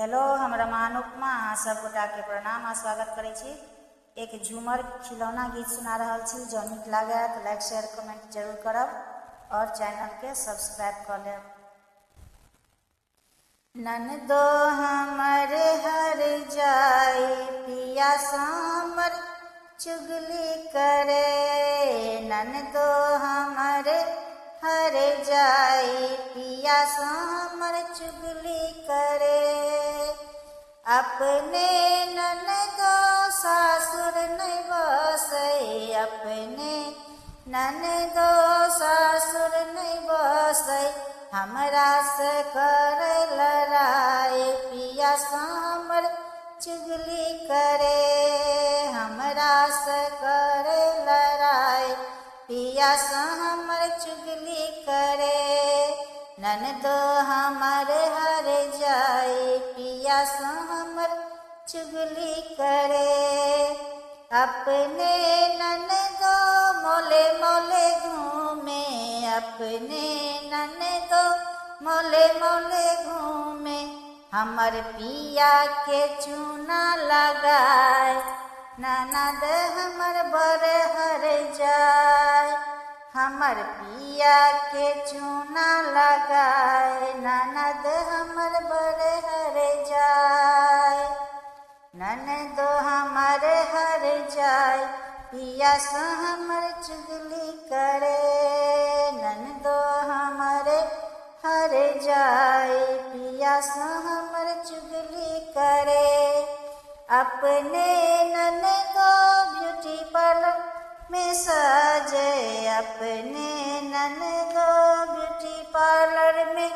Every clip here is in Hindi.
हेलो, हम रमा उपमा अहाँ सब गोटा के प्रणाम आ स्वागत करै छी। एक झूमर खिलौना गीत सुना रहल छी। जो नीक लागे तो लाइक शेयर कमेंट जरूर करब और चैनल के सब्सक्राइब कर लेब। ननदो हमर हर जाई पिया सामर चुगली करे, ननदो हमर हर जाई पिया सामर चुगली करे। अपने ननदो सासुर नहीं बसै, अपने ननदो सासुर नहीं बसै, हमरा से करे लड़ाई पिया सामर चुगली करे, हमरा से करे लड़ाई पिया सामर चुगली करे। ननदो हमर हर जाई पिया सामर चुगली करे। अपने ननदो मोले मोले घूमे, अपने ननदो मोले मोले घूमे, हमर पिया के चूना लगाए, ननद हमर बर हर जाए, हमर पिया के चूना लगाए, ननद हमर बर हर जाए। ननदो हमर हर जाए पिया से हमर चुगली करे, ननदो हमर हर जाए पिया से हमर चुगली करे। अपने ननदो ब्यूटी पार्लर में सजे, अपने ननदो ब्यूटी पार्लर में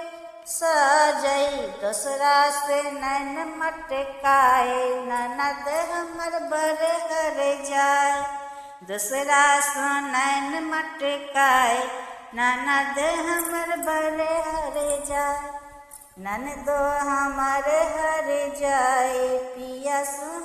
सजई, दूसरा से नैन मटकाए, ननद हमर बर हर जाए, दूसरा से नैन मटकाए, ननद हमर बर हर जाए। ननदो हमर हर जाए पिया से